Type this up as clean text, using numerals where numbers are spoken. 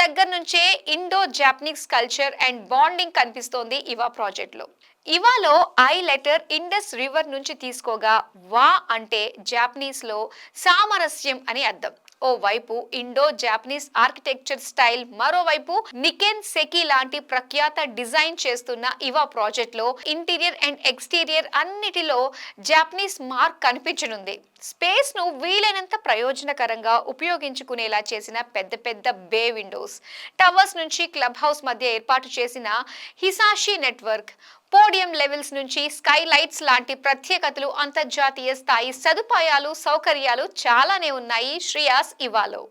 దగ్గర నుంచే Indo Japanese culture and bonding కనిపిస్తోంది ఇవా ప్రాజెక్ట్ లో. ఇవాలో ఐ లెటర్ ఇండస్ రివర్ నుంచి తీసుకోగా వా అంటే జాపనీస్ లో సామరస్యం అని అర్థం. ఓ వైపు ఇండో జాపనీస్ ఆర్కిటెక్చర్ స్టైల్, మరోవైపు నికెన్ సెకి లాంటి ప్రఖ్యాత డిజైన్ చేస్తున్న ఇవా ప్రాజెక్ట్ లో ఇంటీరియర్ అండ్ ఎక్స్టీరియర్ అన్నిటిలో జాపనీస్ మార్క్ కనిపించనుంది. స్పేస్ ను వీలైనంత ప్రయోజనకరంగా ఉపయోగించుకునేలా చేసిన పెద్ద పెద్ద బే విండోస్, టవర్స్ నుంచి క్లబ్ హౌస్ మధ్య ఏర్పాటు చేసిన హిసాషి నెట్వర్క్, పోడియం లెవెల్స్ నుంచి స్కై లైట్స్ లాంటి ప్రత్యేకతలు, అంతర్జాతీయ స్థాయి సదుపాయాలు, సౌకర్యాలు చాలానే ఉన్నాయి శ్రేయాస్ ఇవాలో.